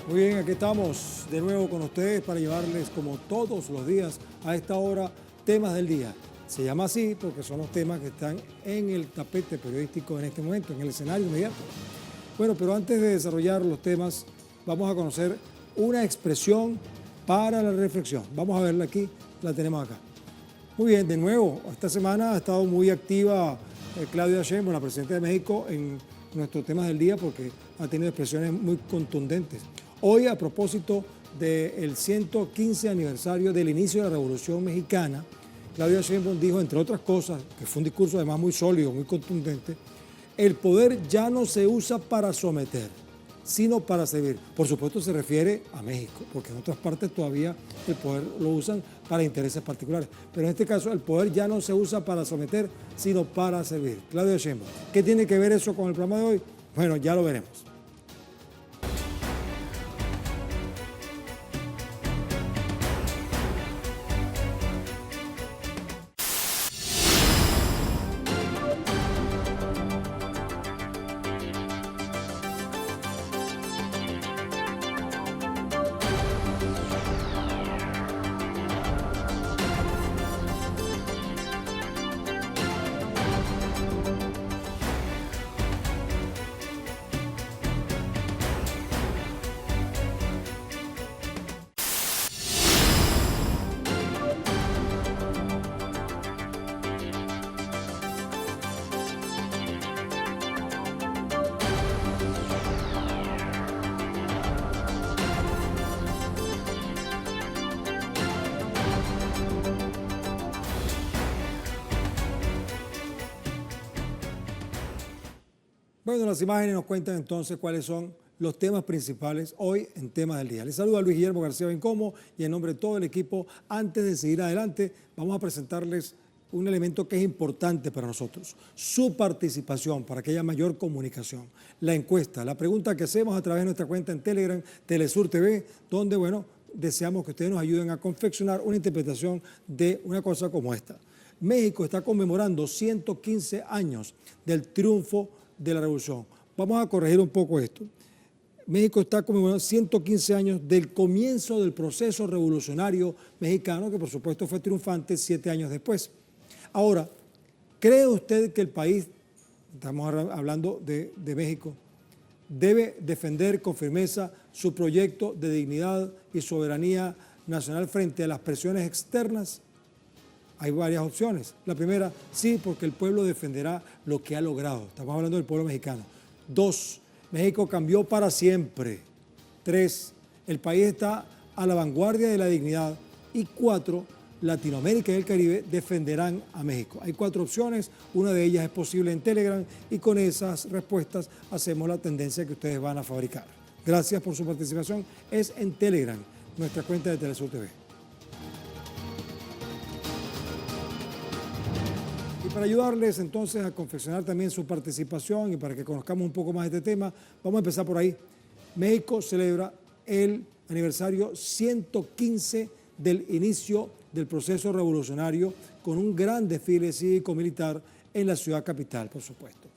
Muy bien, aquí estamos de nuevo con ustedes para llevarles, como todos los días, a esta hora, temas del día. Se llama así porque son los temas que están en el tapete periodístico en este momento, en el escenario inmediato. Bueno, pero antes de desarrollar los temas, vamos a conocer una expresión para la reflexión. Vamos a verla aquí, la tenemos acá. Muy bien, de nuevo, esta semana ha estado muy activa Claudia Sheinbaum, la presidenta de México, en nuestros temas del día porque ha tenido expresiones muy contundentes. Hoy, a propósito del 115 aniversario del inicio de la Revolución Mexicana, Claudia Sheinbaum dijo, entre otras cosas, que fue un discurso además muy sólido, muy contundente, el poder ya no se usa para someter, sino para servir. Por supuesto se refiere a México, porque en otras partes todavía el poder lo usan para intereses particulares. Pero en este caso el poder ya no se usa para someter, sino para servir. Claudia Sheinbaum, ¿qué tiene que ver eso con el programa de hoy? Bueno, ya lo veremos. Bueno, las imágenes nos cuentan entonces cuáles son los temas principales hoy en Temas del Día. Les saluda Luis Guillermo García Bencomo y en nombre de todo el equipo, antes de seguir adelante, vamos a presentarles un elemento que es importante para nosotros, su participación para que haya mayor comunicación. La encuesta, la pregunta que hacemos a través de nuestra cuenta en Telegram, Telesur TV, donde, bueno, deseamos que ustedes nos ayuden a confeccionar una interpretación de una cosa como esta. México está conmemorando 115 años del triunfo de la revolución. Vamos a corregir un poco esto. México está conmemorando 115 años del comienzo del proceso revolucionario mexicano, que por supuesto fue triunfante 7 años después. Ahora, ¿cree usted que el país, estamos hablando de México, debe defender con firmeza su proyecto de dignidad y soberanía nacional frente a las presiones externas? Hay varias opciones. La primera, sí, porque el pueblo defenderá lo que ha logrado. Estamos hablando del pueblo mexicano. 2, México cambió para siempre. 3, el país está a la vanguardia de la dignidad. Y 4, Latinoamérica y el Caribe defenderán a México. Hay 4 opciones, una de ellas es posible en Telegram y con esas respuestas hacemos la tendencia que ustedes van a fabricar. Gracias por su participación. Es en Telegram, nuestra cuenta de Telesur TV. Para ayudarles entonces a confeccionar también su participación y para que conozcamos un poco más de este tema, vamos a empezar por ahí. México celebra el aniversario 115 del inicio del proceso revolucionario con un gran desfile cívico-militar en la ciudad capital, por supuesto.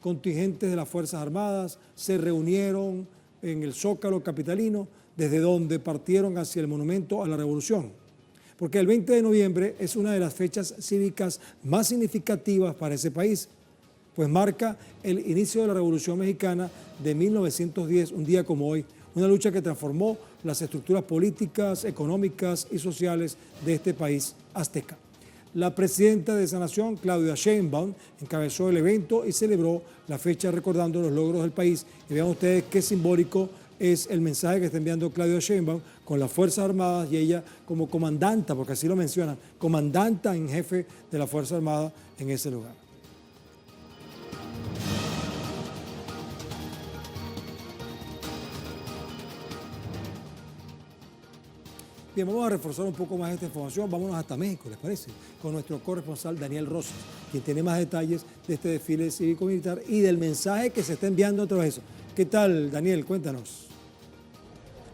Contingentes de las Fuerzas Armadas se reunieron en el Zócalo capitalino, desde donde partieron hacia el Monumento a la Revolución. Porque el 20 de noviembre es una de las fechas cívicas más significativas para ese país, pues marca el inicio de la Revolución Mexicana de 1910, un día como hoy, una lucha que transformó las estructuras políticas, económicas y sociales de este país azteca. La presidenta de esa nación, Claudia Sheinbaum, encabezó el evento y celebró la fecha recordando los logros del país. Y vean ustedes qué simbólico es el mensaje que está enviando Claudia Sheinbaum con las Fuerzas Armadas y ella como comandanta, porque así lo mencionan, comandanta en jefe de la Fuerza Armada en ese lugar. Bien, vamos a reforzar un poco más esta información. Vámonos hasta México, ¿les parece? Con nuestro corresponsal Daniel Rosas, quien tiene más detalles de este desfile cívico-militar y del mensaje que se está enviando a través de eso. ¿Qué tal, Daniel? Cuéntanos.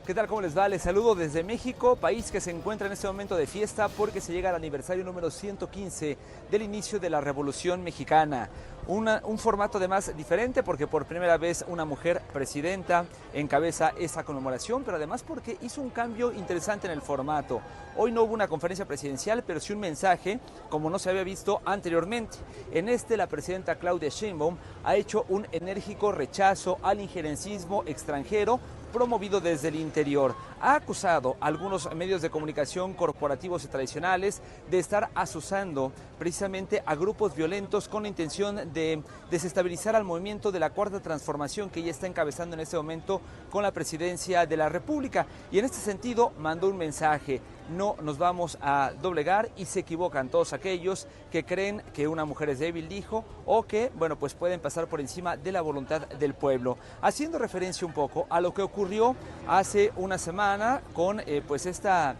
¿Qué tal? ¿Cómo les va? Les saludo desde México, país que se encuentra en este momento de fiesta porque se llega al aniversario número 115 del inicio de la Revolución Mexicana. Un formato además diferente porque por primera vez una mujer presidenta encabeza esa conmemoración, pero además porque hizo un cambio interesante en el formato. Hoy no hubo una conferencia presidencial, pero sí un mensaje como no se había visto anteriormente. En este, la presidenta Claudia Sheinbaum ha hecho un enérgico rechazo al injerencismo extranjero promovido desde el interior. Ha acusado a algunos medios de comunicación corporativos y tradicionales de estar azuzando precisamente a grupos violentos con la intención de desestabilizar al movimiento de la Cuarta Transformación que ella está encabezando en este momento con la presidencia de la República. Y en este sentido mandó un mensaje: no nos vamos a doblegar, y se equivocan todos aquellos que creen que una mujer es débil, dijo, o que, bueno, pues pueden pasar por encima de la voluntad del pueblo. Haciendo referencia un poco a lo que ocurrió hace una semana con pues esta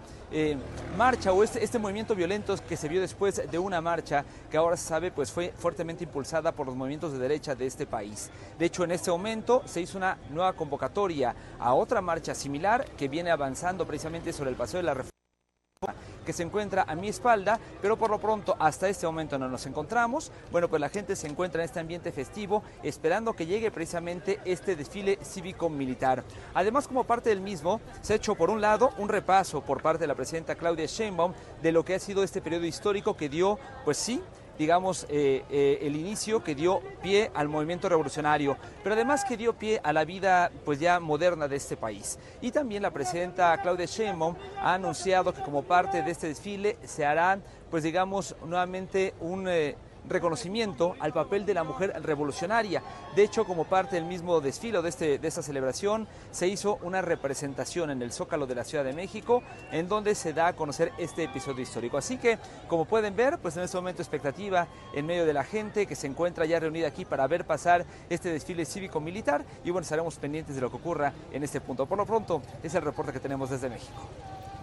marcha o este movimiento violento que se vio después de una marcha que ahora se sabe pues fue fuertemente impulsada por los movimientos de derecha de este país. De hecho, en este momento se hizo una nueva convocatoria a otra marcha similar que viene avanzando precisamente sobre el Paseo de la Reforma, que se encuentra a mi espalda, pero por lo pronto hasta este momento no nos encontramos. Bueno, pues la gente se encuentra en este ambiente festivo esperando que llegue precisamente este desfile cívico-militar. Además, como parte del mismo, se ha hecho por un lado un repaso por parte de la presidenta Claudia Sheinbaum de lo que ha sido este periodo histórico que dio, pues sí, digamos, el inicio que dio pie al movimiento revolucionario, pero además que dio pie a la vida pues ya moderna de este país. Y también la presidenta Claudia Sheinbaum ha anunciado que como parte de este desfile se hará, pues digamos, nuevamente un reconocimiento al papel de la mujer revolucionaria. De hecho, como parte del mismo desfile de esta celebración, se hizo una representación en el Zócalo de la Ciudad de México, en donde se da a conocer este episodio histórico. Así que, como pueden ver, pues en este momento expectativa en medio de la gente que se encuentra ya reunida aquí para ver pasar este desfile cívico-militar, y bueno, estaremos pendientes de lo que ocurra en este punto. Por lo pronto, es el reporte que tenemos desde México.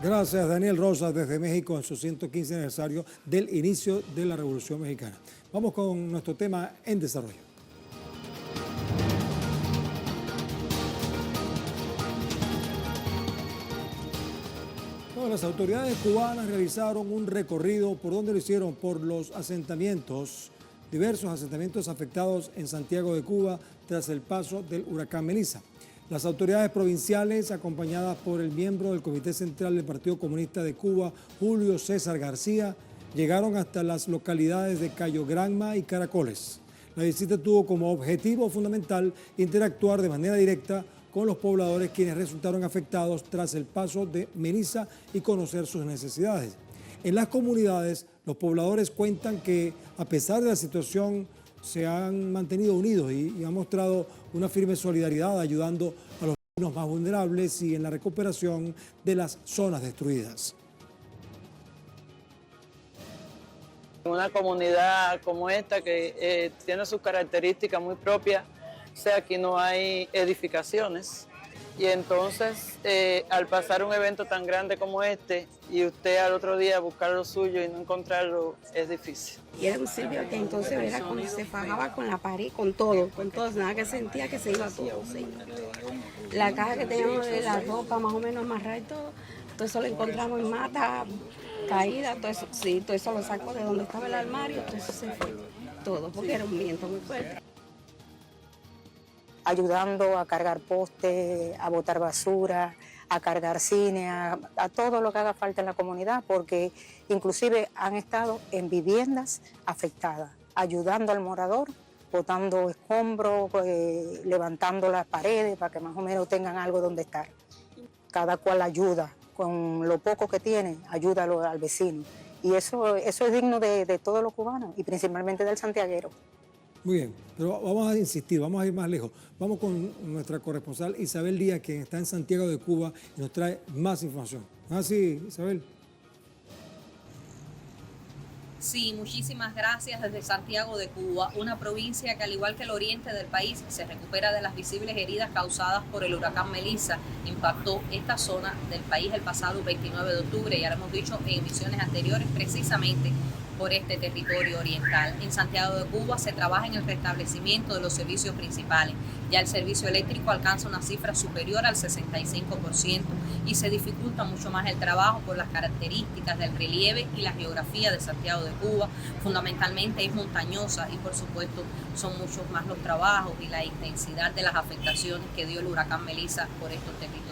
Gracias, Daniel Rosas, desde México, en su 115 aniversario del inicio de la Revolución Mexicana. Vamos con nuestro tema en desarrollo. Bueno, las autoridades cubanas realizaron un recorrido. ¿Por dónde lo hicieron? Por los asentamientos, diversos asentamientos afectados en Santiago de Cuba tras el paso del huracán Melissa. Las autoridades provinciales, acompañadas por el miembro del Comité Central del Partido Comunista de Cuba, Julio César García, llegaron hasta las localidades de Cayo Granma y Caracoles. La visita tuvo como objetivo fundamental interactuar de manera directa con los pobladores quienes resultaron afectados tras el paso de Melissa y conocer sus necesidades. En las comunidades, los pobladores cuentan que, a pesar de la situación, se han mantenido unidos y han mostrado una firme solidaridad ayudando a los vecinos más vulnerables y en la recuperación de las zonas destruidas. Una comunidad como esta que tiene sus características muy propias, o sea, aquí no hay edificaciones. Y entonces, al pasar un evento tan grande como este, y usted al otro día buscar lo suyo y no encontrarlo, es difícil. Y era un sitio que entonces era como se fajaba con la pared, con todo, nada, que sentía que se iba todo, señor. La caja que teníamos de la ropa más o menos amarrada y todo eso lo encontramos en mata, caída, todo eso, sí, todo eso lo sacó de donde estaba el armario, todo eso se fue, todo, porque era un viento muy fuerte. Ayudando a cargar postes, a botar basura, a cargar cine, a todo lo que haga falta en la comunidad, porque inclusive han estado en viviendas afectadas, ayudando al morador, botando escombros, levantando las paredes para que más o menos tengan algo donde estar. Cada cual ayuda, con lo poco que tiene, ayuda al vecino. Y eso es digno de todos los cubanos y principalmente del santiaguero. Muy bien, pero vamos a insistir, vamos a ir más lejos. Vamos con nuestra corresponsal Isabel Díaz, que está en Santiago de Cuba y nos trae más información. ¿Ah, sí, Isabel? Sí, muchísimas gracias desde Santiago de Cuba, una provincia que al igual que el oriente del país se recupera de las visibles heridas causadas por el huracán Melissa. Impactó esta zona del país el pasado 29 de octubre, ya lo hemos dicho en emisiones anteriores, precisamente por este territorio oriental. En Santiago de Cuba se trabaja en el restablecimiento de los servicios principales. Ya el servicio eléctrico alcanza una cifra superior al 65% y se dificulta mucho más el trabajo por las características del relieve y la geografía de Santiago de Cuba. Fundamentalmente es montañosa y por supuesto son muchos más los trabajos y la intensidad de las afectaciones que dio el huracán Melissa por estos territorios.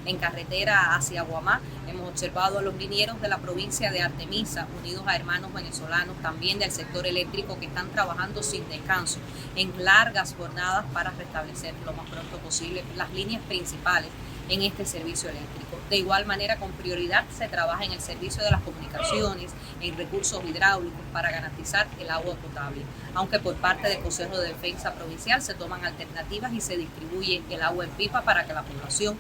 En carretera hacia Guamá hemos observado a los linieros de la provincia de Artemisa, unidos a hermanos venezolanos también del sector eléctrico, que están trabajando sin descanso en largas jornadas para restablecer lo más pronto posible las líneas principales en este servicio eléctrico. De igual manera, con prioridad se trabaja en el servicio de las comunicaciones, en recursos hidráulicos para garantizar el agua potable, aunque por parte del Consejo de Defensa Provincial se toman alternativas y se distribuye el agua en pipa para que la población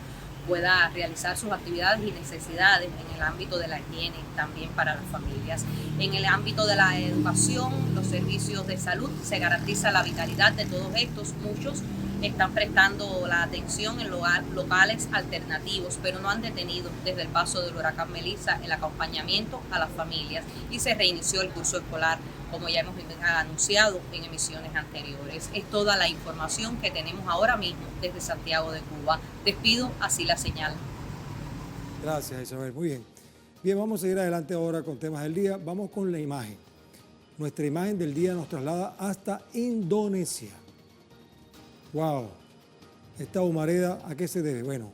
pueda realizar sus actividades y necesidades en el ámbito de la higiene, también para las familias. En el ámbito de la educación, los servicios de salud, se garantiza la vitalidad de todos estos. Muchos están prestando la atención en locales alternativos, pero no han detenido desde el paso del huracán Melissa el acompañamiento a las familias y se reinició el curso escolar, como ya hemos anunciado en emisiones anteriores. Es toda la información que tenemos ahora mismo desde Santiago de Cuba. Despido así la señal. Gracias, Isabel. Muy bien. Bien, vamos a seguir adelante ahora con temas del día. Vamos con la imagen. Nuestra imagen del día nos traslada hasta Indonesia. ¡Wow! Esta humareda, ¿a qué se debe? Bueno,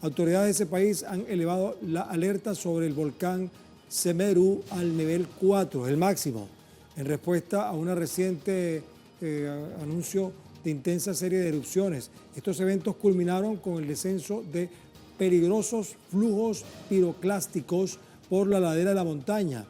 autoridades de ese país han elevado la alerta sobre el volcán Semeru al nivel 4, el máximo, en respuesta a una reciente anuncio de intensa serie de erupciones. Estos eventos culminaron con el descenso de peligrosos flujos piroclásticos por la ladera de la montaña.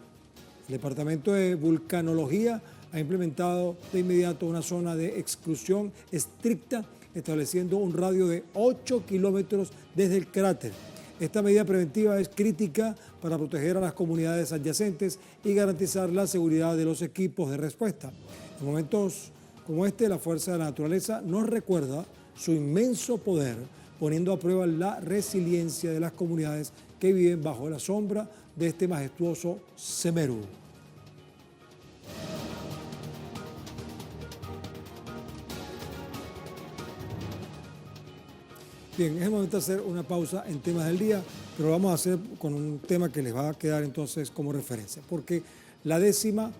El Departamento de Vulcanología ha implementado de inmediato una zona de exclusión estricta, estableciendo un radio de 8 kilómetros desde el cráter. Esta medida preventiva es crítica para proteger a las comunidades adyacentes y garantizar la seguridad de los equipos de respuesta. En momentos como este, la fuerza de la naturaleza nos recuerda su inmenso poder, poniendo a prueba la resiliencia de las comunidades que viven bajo la sombra de este majestuoso Semeru. Bien, es el momento de hacer una pausa en temas del día, pero lo vamos a hacer con un tema que les va a quedar entonces como referencia, porque la décima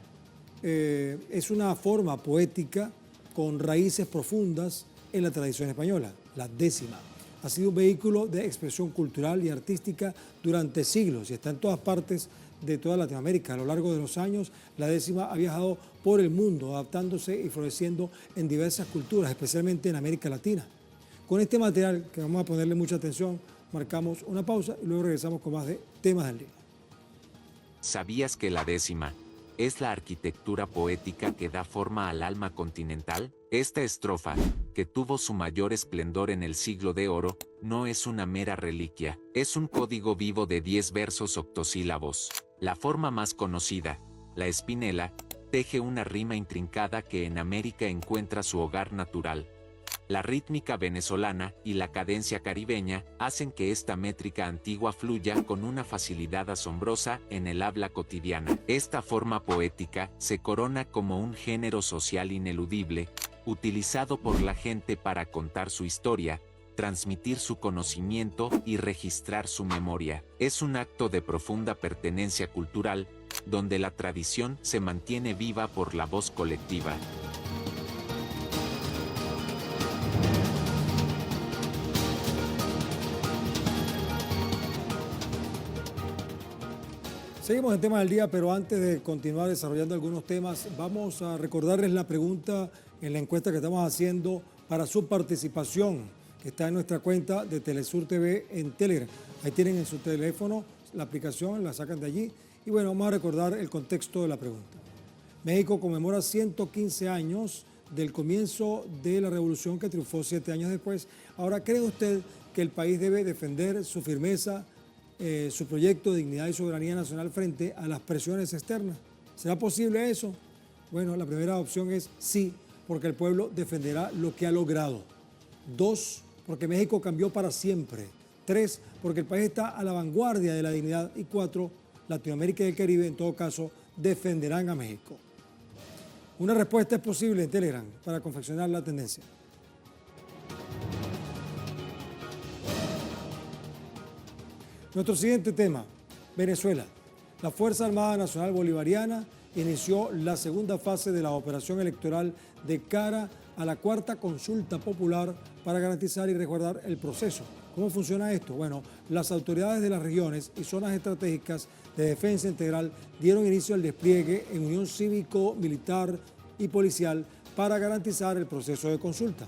es una forma poética con raíces profundas en la tradición española. La décima ha sido un vehículo de expresión cultural y artística durante siglos y está en todas partes de toda Latinoamérica. A lo largo de los años, la décima ha viajado por el mundo, adaptándose y floreciendo en diversas culturas, especialmente en América Latina. Con este material, que vamos a ponerle mucha atención, marcamos una pausa y luego regresamos con más de temas del día. ¿Sabías que la décima es la arquitectura poética que da forma al alma continental? Esta estrofa, que tuvo su mayor esplendor en el siglo de oro, no es una mera reliquia, es un código vivo de 10 versos octosílabos. La forma más conocida, la espinela, teje una rima intrincada que en América encuentra su hogar natural. La rítmica venezolana y la cadencia caribeña hacen que esta métrica antigua fluya con una facilidad asombrosa en el habla cotidiana. Esta forma poética se corona como un género social ineludible, utilizado por la gente para contar su historia, transmitir su conocimiento y registrar su memoria. Es un acto de profunda pertenencia cultural, donde la tradición se mantiene viva por la voz colectiva. Seguimos en tema del día, pero antes de continuar desarrollando algunos temas, vamos a recordarles la pregunta en la encuesta que estamos haciendo para su participación, que está en nuestra cuenta de Telesur TV en Telegram. Ahí tienen en su teléfono la aplicación, la sacan de allí. Y bueno, vamos a recordar el contexto de la pregunta. México conmemora 115 años del comienzo de la revolución que triunfó 7 años después. Ahora, ¿cree usted que el país debe defender su firmeza, su proyecto de dignidad y soberanía nacional frente a las presiones externas? ¿Será posible eso? Bueno, la primera opción es sí, porque el pueblo defenderá lo que ha logrado. 2, porque México cambió para siempre. 3, porque el país está a la vanguardia de la dignidad. Y 4, Latinoamérica y el Caribe, en todo caso, defenderán a México. Una respuesta es posible en Telegram para confeccionar la tendencia. Nuestro siguiente tema, Venezuela. La Fuerza Armada Nacional Bolivariana inició la segunda fase de la operación electoral de cara a la cuarta consulta popular para garantizar y resguardar el proceso. ¿Cómo funciona esto? Bueno, las autoridades de las regiones y zonas estratégicas de defensa integral dieron inicio al despliegue en unión cívico, militar y policial para garantizar el proceso de consulta.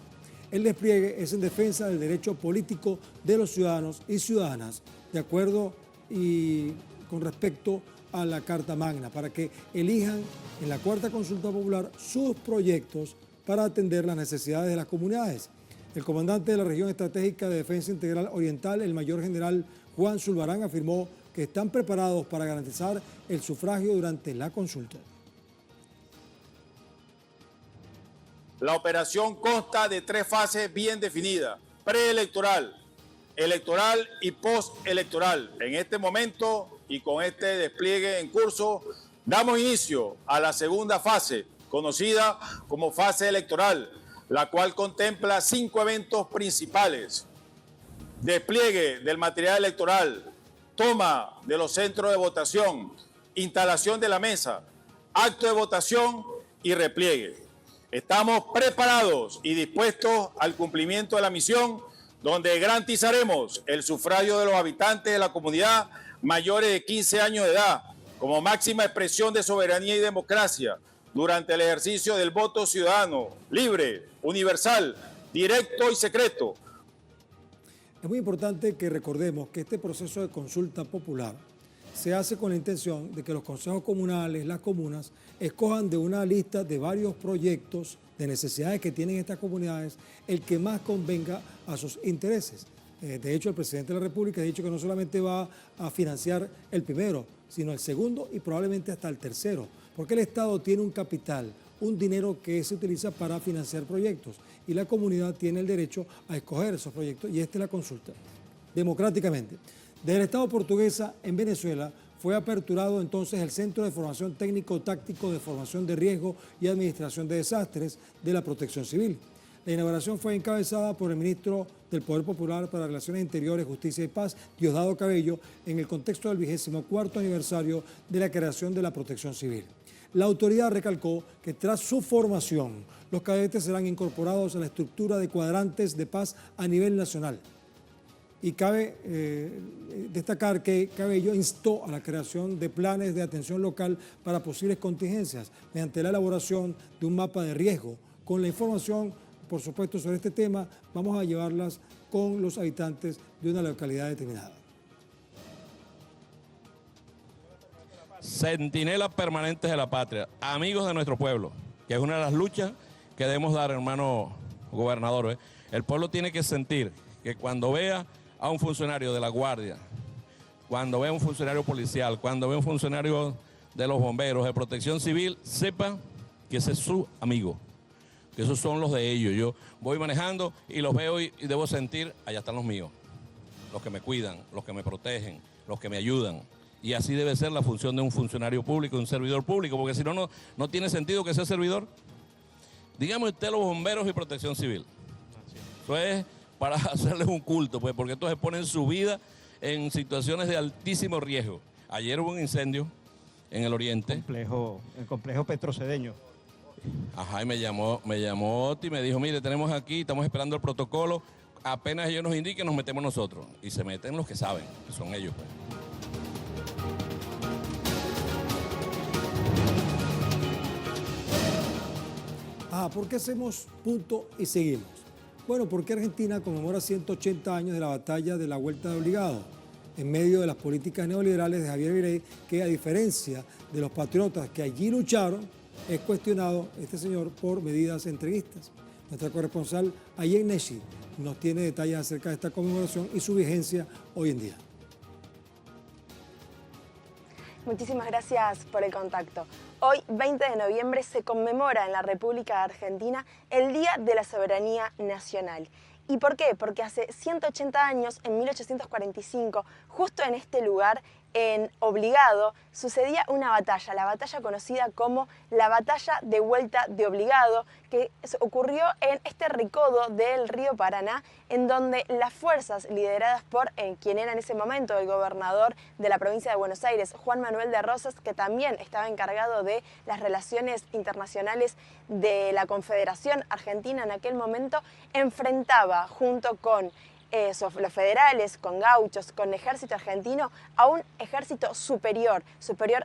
El despliegue es en defensa del derecho político de los ciudadanos y ciudadanas, de acuerdo y con respecto a la Carta Magna, para que elijan en la cuarta consulta popular sus proyectos para atender las necesidades de las comunidades. El comandante de la Región Estratégica de Defensa Integral Oriental, el mayor general Juan Zulbarán, afirmó que están preparados para garantizar el sufragio durante la consulta. La operación consta de 3 fases bien definidas: preelectoral, electoral y postelectoral. En este momento y con este despliegue en curso, damos inicio a la segunda fase, conocida como fase electoral, la cual contempla 5 eventos principales: despliegue del material electoral, toma de los centros de votación, instalación de la mesa, acto de votación y repliegue. Estamos preparados y dispuestos al cumplimiento de la misión, donde garantizaremos el sufragio de los habitantes de la comunidad mayores de 15 años de edad, como máxima expresión de soberanía y democracia, durante el ejercicio del voto ciudadano, libre, universal, directo y secreto. Es muy importante que recordemos que este proceso de consulta popular se hace con la intención de que los consejos comunales, las comunas, escojan de una lista de varios proyectos de necesidades que tienen estas comunidades el que más convenga a sus intereses. De hecho, el presidente de la República ha dicho que no solamente va a financiar el primero, sino el segundo y probablemente hasta el tercero, porque el Estado tiene un capital, un dinero que se utiliza para financiar proyectos y la comunidad tiene el derecho a escoger esos proyectos y esta es la consulta, democráticamente. Desde el Estado portuguesa en Venezuela fue aperturado entonces el Centro de Formación Técnico-Táctico de Formación de Riesgo y Administración de Desastres de la Protección Civil. La inauguración fue encabezada por el ministro del Poder Popular para Relaciones Interiores, Justicia y Paz, Diosdado Cabello, en el contexto del 24º aniversario de la creación de la Protección Civil. La autoridad recalcó que tras su formación, los cadetes serán incorporados a la estructura de cuadrantes de paz a nivel nacional. Y cabe destacar que Cabello instó a la creación de planes de atención local para posibles contingencias mediante la elaboración de un mapa de riesgo. Con la información, por supuesto, sobre este tema, vamos a llevarlas con los habitantes de una localidad determinada. Centinelas permanentes de la patria, amigos de nuestro pueblo, que es una de las luchas que debemos dar, hermano gobernador. El pueblo tiene que sentir que cuando vea a un funcionario de la Guardia, cuando vea a un funcionario policial, cuando vea a un funcionario de los bomberos, de Protección Civil, sepa que ese es su amigo, que esos son los de ellos. Yo voy manejando y los veo y debo sentir, allá están los míos, los que me cuidan, los que me protegen, los que me ayudan. Y así debe ser la función de un funcionario público, de un servidor público, porque si no, no tiene sentido que sea servidor. Dígame usted los bomberos y Protección Civil. Eso es para hacerles un culto, pues, porque entonces ponen su vida en situaciones de altísimo riesgo. Ayer hubo un incendio en el oriente. El complejo petrocedeño. Ajá, y me llamó Oti y me dijo, mire, tenemos aquí, estamos esperando el protocolo, apenas ellos nos indiquen, nos metemos nosotros. Y se meten los que saben, que son ellos, pues. ¿Por qué hacemos punto y seguimos? Bueno, porque Argentina conmemora 180 años de la batalla de la Vuelta de Obligado, en medio de las políticas neoliberales de Javier Milei, que a diferencia de los patriotas que allí lucharon, es cuestionado este señor por medidas entreguistas. Nuestra corresponsal Ayen Neshi nos tiene detalles acerca de esta conmemoración y su vigencia hoy en día. Muchísimas gracias por el contacto. Hoy, 20 de noviembre, se conmemora en la República Argentina el Día de la Soberanía Nacional. ¿Y por qué? Porque hace 180 años, en 1845, justo en este lugar, en Obligado, sucedía una batalla, la batalla conocida como la Batalla de Vuelta de Obligado, que ocurrió en este recodo del río Paraná, en donde las fuerzas lideradas por quien era en ese momento el gobernador de la provincia de Buenos Aires, Juan Manuel de Rosas, que también estaba encargado de las relaciones internacionales de la Confederación Argentina en aquel momento, enfrentaba junto con los federales, con gauchos, con el ejército argentino, a un ejército superior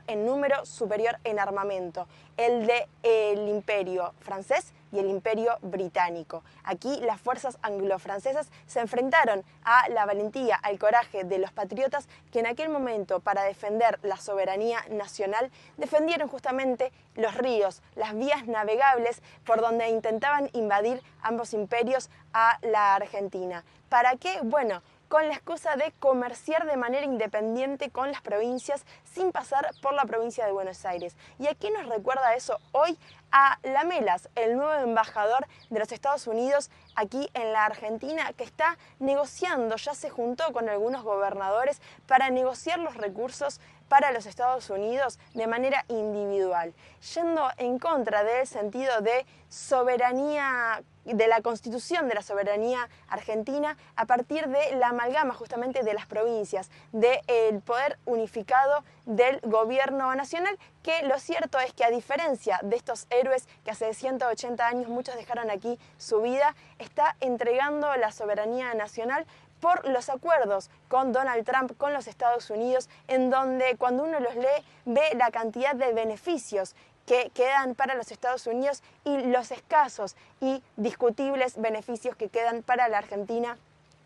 en número, superior en armamento, el del imperio francés y el imperio británico. Aquí las fuerzas anglo-francesas se enfrentaron a la valentía, al coraje de los patriotas que en aquel momento, para defender la soberanía nacional, defendieron justamente los ríos, las vías navegables por donde intentaban invadir ambos imperios a la Argentina. ¿Para qué? Bueno, con la excusa de comerciar de manera independiente con las provincias sin pasar por la provincia de Buenos Aires. ¿Y a qué nos recuerda eso hoy? A Lamelas, el nuevo embajador de los Estados Unidos aquí en la Argentina, que está negociando, ya se juntó con algunos gobernadores para negociar los recursos para los Estados Unidos de manera individual, yendo en contra del sentido de soberanía, de la constitución de la soberanía argentina, a partir de la amalgama justamente de las provincias, del poder unificado del gobierno nacional, que lo cierto es que, a diferencia de estos héroes que hace 180 años muchos dejaron aquí su vida, está entregando la soberanía nacional por los acuerdos con Donald Trump, con los Estados Unidos, en donde cuando uno los lee ve la cantidad de beneficios que quedan para los Estados Unidos y los escasos y discutibles beneficios que quedan para la Argentina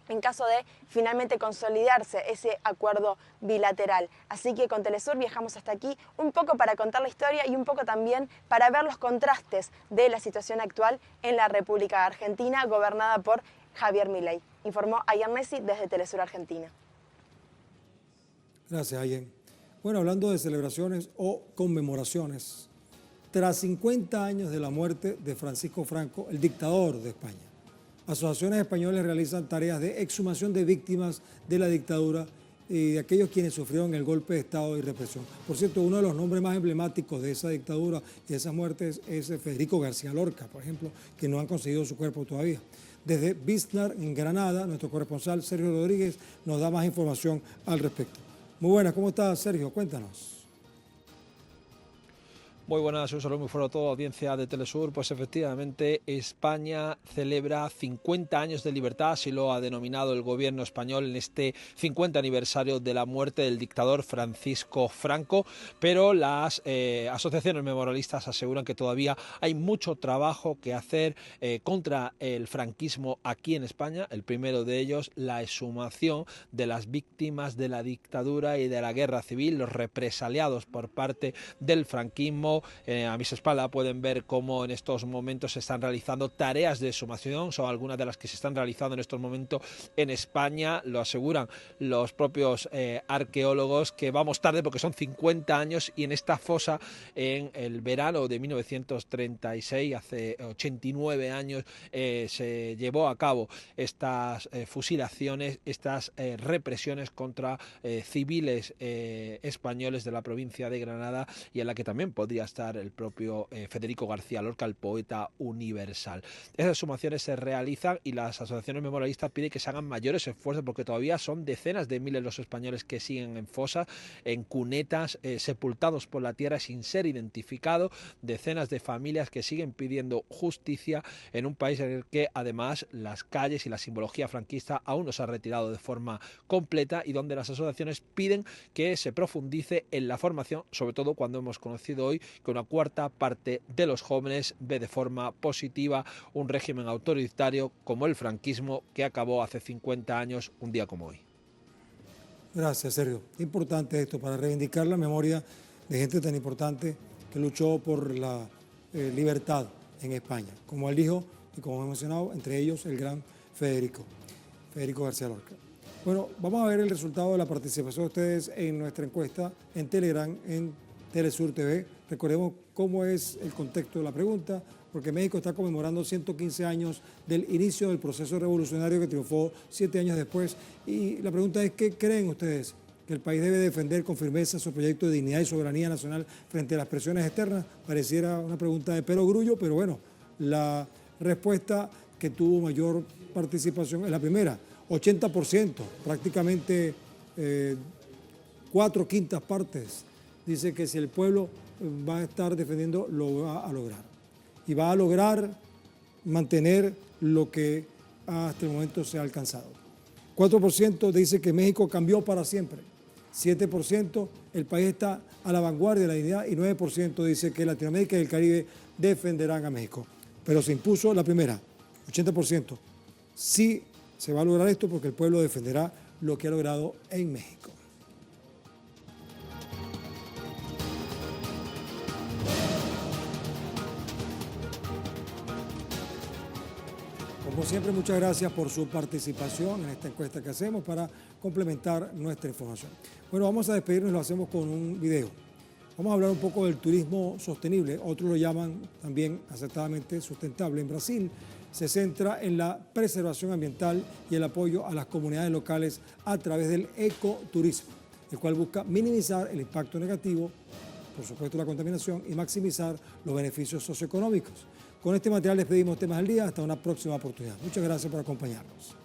en caso de finalmente consolidarse ese acuerdo bilateral. Así que con Telesur viajamos hasta aquí un poco para contar la historia y un poco también para ver los contrastes de la situación actual en la República Argentina, gobernada por Javier Milei. Informó Ayan Messi desde Telesur Argentina. Gracias, Ayen. Bueno, hablando de celebraciones o conmemoraciones, tras 50 años de la muerte de Francisco Franco, el dictador de España, asociaciones españolas realizan tareas de exhumación de víctimas de la dictadura y de aquellos quienes sufrieron el golpe de Estado y represión. Por cierto, uno de los nombres más emblemáticos de esa dictadura y de esas muertes es Federico García Lorca, por ejemplo, que no han conseguido su cuerpo todavía. Desde Biznar, en Granada, nuestro corresponsal Sergio Rodríguez nos da más información al respecto. Muy buenas, ¿cómo estás, Sergio? Cuéntanos. Muy buenas, un saludo muy fuerte a toda la audiencia de Telesur. Pues efectivamente España celebra 50 años de libertad, así lo ha denominado el gobierno español en este 50 aniversario de la muerte del dictador Francisco Franco, pero las asociaciones memorialistas aseguran que todavía hay mucho trabajo que hacer contra el franquismo aquí en España. El primero de ellos, la exhumación de las víctimas de la dictadura y de la guerra civil, los represaliados por parte del franquismo. A mis espaldas pueden ver cómo en estos momentos se están realizando tareas de exhumación, son algunas de las que se están realizando en estos momentos en España, lo aseguran los propios arqueólogos, que vamos tarde porque son 50 años y en esta fosa en el verano de 1936, hace 89 años, se llevó a cabo estas fusilaciones, estas represiones contra civiles españoles de la provincia de Granada, y en la que también podría estar el propio Federico García Lorca, el poeta universal. Esas exhumaciones se realizan y las asociaciones memorialistas piden que se hagan mayores esfuerzos, porque todavía son decenas de miles los españoles que siguen en fosas, en cunetas, sepultados por la tierra sin ser identificados, decenas de familias que siguen pidiendo justicia en un país en el que además las calles y la simbología franquista aún no se ha retirado de forma completa, y donde las asociaciones piden que se profundice en la formación, sobre todo cuando hemos conocido hoy que una cuarta parte de los jóvenes ve de forma positiva un régimen autoritario como el franquismo, que acabó hace 50 años, un día como hoy. Gracias, Sergio. Importante esto para reivindicar la memoria de gente tan importante que luchó por la libertad en España, como él dijo y como hemos mencionado, entre ellos el gran Federico García Lorca. Bueno, vamos a ver el resultado de la participación de ustedes en nuestra encuesta en Telegram, en Telesur TV. Recordemos cómo es el contexto de la pregunta, porque México está conmemorando 115 años del inicio del proceso revolucionario que triunfó 7 años después. Y la pregunta es, ¿qué creen ustedes? que el país debe defender con firmeza su proyecto de dignidad y soberanía nacional frente a las presiones externas. Pareciera una pregunta de perogrullo, pero bueno, la respuesta que tuvo mayor participación es la primera, 80%, prácticamente 4/5 partes. Dice que si el pueblo va a estar defendiendo, lo va a lograr. Y va a lograr mantener lo que hasta el momento se ha alcanzado. 4% dice que México cambió para siempre. 7% el país está a la vanguardia de la dignidad y 9% dice que Latinoamérica y el Caribe defenderán a México. Pero se impuso la primera, 80%. Sí se va a lograr esto porque el pueblo defenderá lo que ha logrado en México. Como siempre, muchas gracias por su participación en esta encuesta que hacemos para complementar nuestra información. Bueno, vamos a despedirnos y lo hacemos con un video. Vamos a hablar un poco del turismo sostenible, otros lo llaman también acertadamente sustentable. En Brasil se centra en la preservación ambiental y el apoyo a las comunidades locales a través del ecoturismo, el cual busca minimizar el impacto negativo, por supuesto la contaminación, y maximizar los beneficios socioeconómicos. Con este material les pedimos temas al día. Hasta una próxima oportunidad. Muchas gracias por acompañarnos.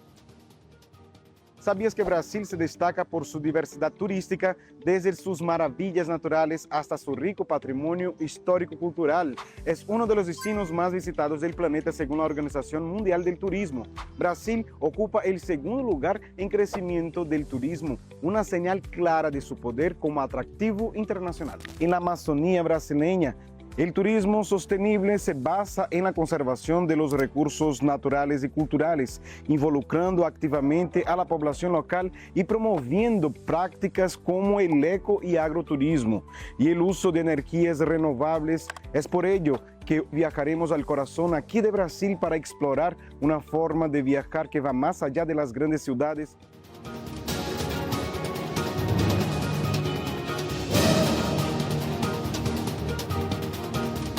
¿Sabías que Brasil se destaca por su diversidad turística, desde sus maravillas naturales hasta su rico patrimonio histórico-cultural? Es uno de los destinos más visitados del planeta según la Organización Mundial del Turismo. Brasil ocupa el segundo lugar en crecimiento del turismo, una señal clara de su poder como atractivo internacional. En la Amazonía brasileña, el turismo sostenible se basa en la conservación de los recursos naturales y culturales, involucrando activamente a la población local y promoviendo prácticas como el eco y agroturismo y el uso de energías renovables. Es por ello que viajaremos al corazón aquí de Brasil para explorar una forma de viajar que va más allá de las grandes ciudades